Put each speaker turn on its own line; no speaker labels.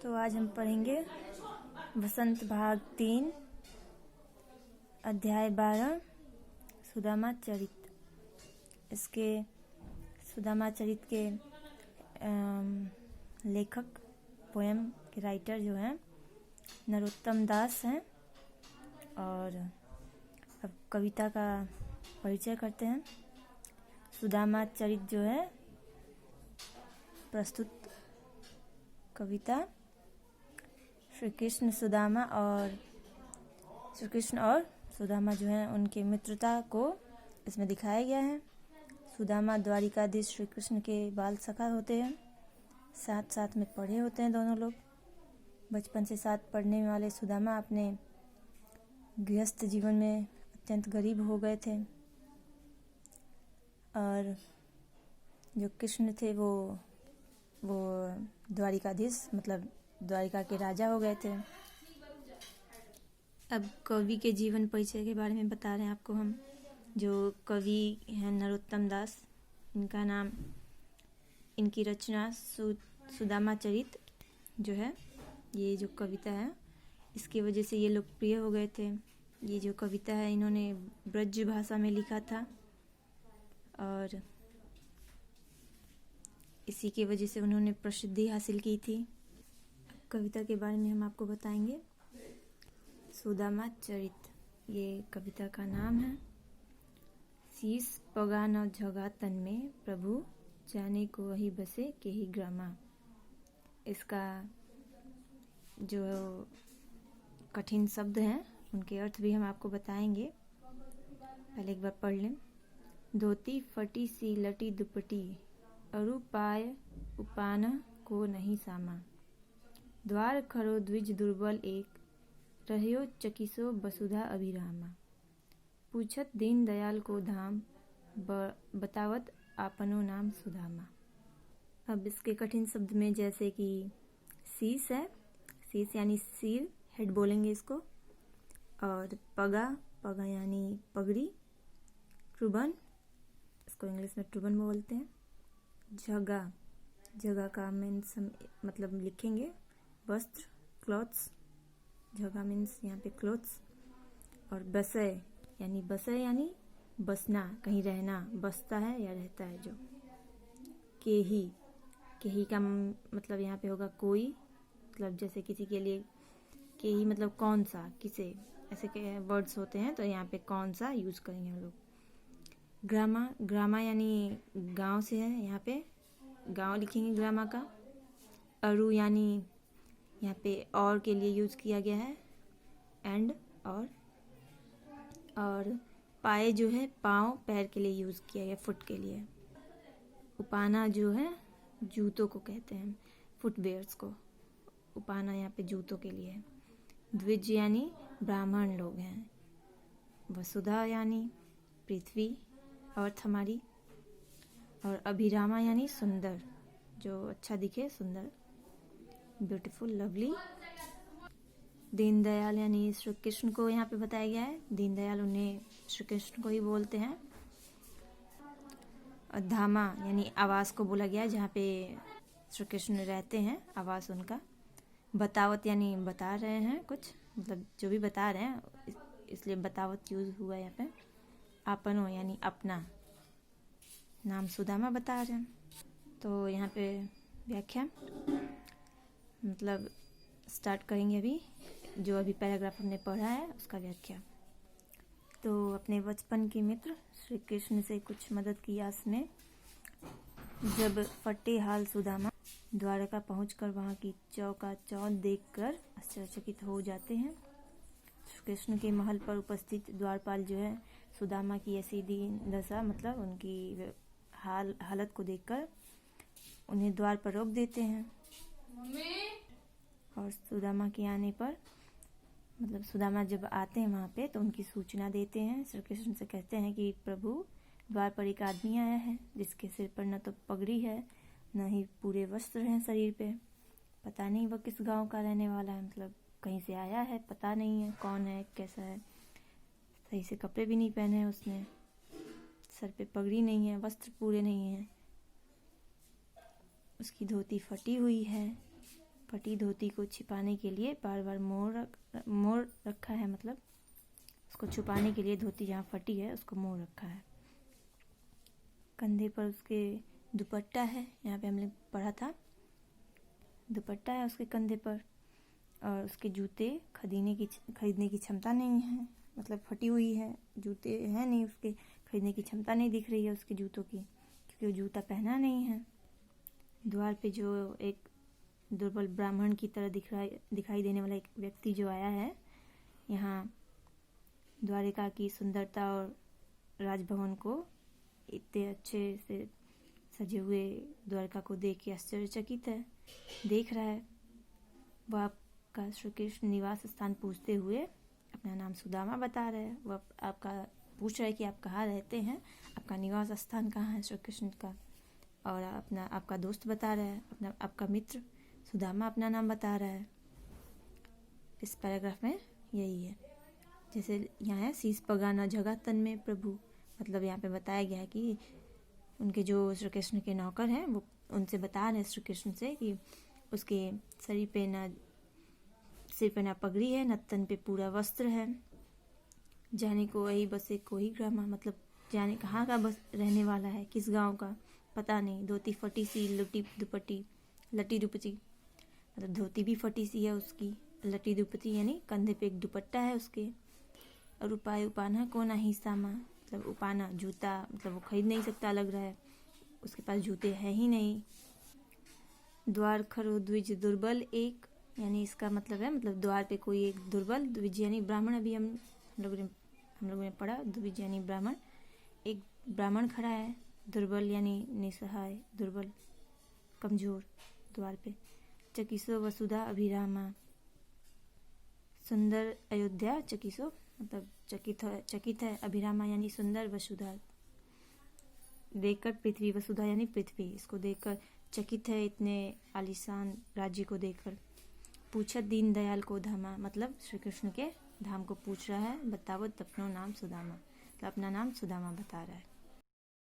तो आज हम पढ़ेंगे वसंत भाग 3 अध्याय 12 सुदामा चरित। इसके सुदामा चरित के लेखक पोएम के राइटर जो हैं नरोत्तम दास हैं। और अब कविता का परिचय करते हैं। सुदामा चरित जो है प्रस्तुत कविता श्री कृष्ण और सुदामा जो है उनके मित्रता को इसमें दिखाया गया है। सुदामा द्वारिकाधीश श्री कृष्ण के बाल सखा होते हैं, साथ साथ में पढ़े होते हैं दोनों लोग। बचपन से साथ पढ़ने वाले सुदामा अपने गृहस्थ जीवन में अत्यंत गरीब हो गए थे और जो कृष्ण थे वो द्वारिकाधीश मतलब द्वारिका के राजा हो गए थे। अब कवि के जीवन परिचय के बारे में बता रहे हैं आपको हम। जो कवि हैं नरोत्तम दास, इनका नाम, इनकी रचना सुदामा चरित जो है, ये जो कविता है इसकी वजह से ये लोकप्रिय हो गए थे। ये जो कविता है इन्होंने ब्रज भाषा में लिखा था और इसी की वजह से उन्होंने प्रसिद्धि हासिल की थी। कविता के बारे में हम आपको बताएंगे। सुदामा चरित ये कविता का नाम है। शीस पगा न झगा तन में प्रभु जाने को वही बसे के ही ग्रामा। इसका जो कठिन शब्द हैं उनके अर्थ भी हम आपको बताएंगे। पहले एक बार पढ़ लें। धोती फटी सी लटी दुपटी अरु पाय उपान को नहीं सामा। द्वार खरो द्विज दुर्बल एक रह्यो चकिसो वसुधा अभिरामा। पूछत दीन दयाल को धाम बतावत आपनो नाम सुदामा। अब इसके कठिन शब्द में जैसे कि शीस है, शीस यानी सिर, हेड बोलेंगे इसको। और पगा यानी पगड़ी, ट्रुबन, इसको इंग्लिश में ट्रुबन बोलते हैं। जगह का मीन्स मतलब लिखेंगे वस्त्र, क्लॉथ्स। जगह मीन्स यहाँ पे क्लॉथ्स। और बसय यानी बसना, कहीं रहना, बसता है या रहता है जो। केही का मतलब यहाँ पे होगा कोई, मतलब जैसे किसी के लिए केही मतलब कौन सा, किसे, ऐसे के वर्ड्स होते हैं तो यहाँ पे कौन सा यूज करेंगे हम लोग। ग्रामा यानी गांव से है, यहाँ पे गांव लिखेंगे ग्रामा का। अरु यानी यहाँ पे और के लिए यूज किया गया है, एंड और पाए जो है पाँव, पैर के लिए यूज किया गया, फुट के लिए। उपाना जो है जूतों को कहते हैं, फुटवेयर्स को। उपाना यहाँ पे जूतों के लिए है। द्विज यानी ब्राह्मण लोग हैं। वसुधा यानी पृथ्वी, अर्थ हमारी। और अभिरामा यानी सुंदर, जो अच्छा दिखे, सुंदर, ब्यूटीफुल, लवली। दीनदयाल यानी श्री कृष्ण को यहाँ पे बताया गया है। दीनदयाल उन्हें श्री कृष्ण को ही बोलते हैं। और धामा यानी आवास को बोला गया है, जहाँ पे श्री कृष्ण रहते हैं, आवास उनका। बतावत यानी बता रहे हैं कुछ, मतलब जो भी बता रहे हैं इसलिए बतावत यूज हुआ यहाँ पे। आपनो यानी अपना, नाम सुदामा बता रहे हैं। तो यहाँ पे व्याख्या मतलब स्टार्ट करेंगे अभी। जो अभी पैराग्राफ हमने पढ़ा है उसका व्याख्या। तो अपने बचपन के मित्र श्री कृष्ण से कुछ मदद की आस में जब फटे हाल सुदामा द्वारका पहुंचकर वहां की चौका चौथ देखकर आश्चर्यचकित हो जाते हैं। श्री कृष्ण के महल पर उपस्थित द्वारपाल जो है सुदामा की ऐसी दीन दशा, मतलब उनकी हालत को देखकर उन्हें द्वार पर रोक देते हैं। और सुदामा के आने पर, मतलब सुदामा जब आते हैं वहाँ पे तो उनकी सूचना देते हैं। श्री कृष्ण से कहते हैं कि प्रभु, द्वार पर एक आदमी आया है जिसके सिर पर न तो पगड़ी है न ही पूरे वस्त्र हैं शरीर पे। पता नहीं वह किस गांव का रहने वाला है, मतलब कहीं से आया है, पता नहीं है कौन है, कैसा है। सही से कपड़े भी नहीं पहने हैं उसने, सर पे पगड़ी नहीं है, वस्त्र पूरे नहीं हैं, उसकी धोती फटी हुई है फटी धोती को छिपाने के लिए बार बार मोड़ रखा है, मतलब उसको छुपाने के लिए धोती जहाँ फटी है उसको मोड़ रखा है। कंधे पर उसके दुपट्टा है, यहाँ पे हमने पढ़ा था, दुपट्टा है उसके कंधे पर। और उसके जूते खरीदने की क्षमता नहीं है, मतलब फटी हुई है, जूते हैं नहीं, उसके खरीदने की क्षमता नहीं दिख रही है उसके जूतों की, क्योंकि वो जूता पहना नहीं है। द्वार पे जो एक दुर्बल ब्राह्मण की तरह दिखाई देने वाला एक व्यक्ति जो आया है, यहाँ द्वारिका की सुंदरता और राजभवन को इतने अच्छे से सजे हुए द्वारका को देख के आश्चर्यचकित है, देख रहा है। वह आपका श्री कृष्ण निवास स्थान पूछते हुए अपना नाम सुदामा बता रहे हैं। वह आपका पूछ रहे कि आप कहाँ रहते हैं, आपका निवास स्थान कहाँ है श्री कृष्ण का, और आपका दोस्त बता रहा है, आपका मित्र सुदामा अपना नाम बता रहा है। इस पैराग्राफ में यही है। जैसे यहाँ है शीश पगाना जगह तन में प्रभु, मतलब यहाँ पे बताया गया है कि उनके जो श्री कृष्ण के नौकर हैं वो उनसे बता रहे हैं श्री कृष्ण से कि उसके सिर पे ना पगड़ी है, न तन पे पूरा वस्त्र है। जाने को वही बसे कोई ग्रामा, मतलब जाने कहाँ का बस रहने वाला है, किस गांव का पता नहीं। धोती फटी सी लटी दुपट्टी, मतलब धोती भी फटी सी है उसकी, लटी दुपट्टी यानी कंधे पे एक दुपट्टा है उसके। और उपाय उपाना कोना ही सामा, मतलब उपाना जूता, मतलब वो खरीद नहीं सकता लग रहा है, उसके पास जूते है ही नहीं। द्वार खरो द्विज दुर्बल एक, यानी इसका मतलब है, मतलब द्वार पे कोई एक दुर्बल, द्विज यानी ब्राह्मण, अभी हम लोगों ने पढ़ा, द्विज यानी ब्राह्मण, एक ब्राह्मण खड़ा है। दुर्बल यानी निसहाय, दुर्बल, कमजोर द्वार पे। चकिसो वसुधा अभिरामा, सुंदर अयोध्या चकिसो, मतलब चकित है। अभिरामा यानी सुंदर, वसुधा देखकर, पृथ्वी वसुधा यानी पृथ्वी, इसको देखकर चकित है, इतने आलीशान राज्य को देखकर। पूछत दीन दयाल को धामा, मतलब श्री कृष्ण के धाम को पूछ रहा है, बतावो अपनो नाम सुदामा, मतलब अपना नाम सुदामा बता रहा है।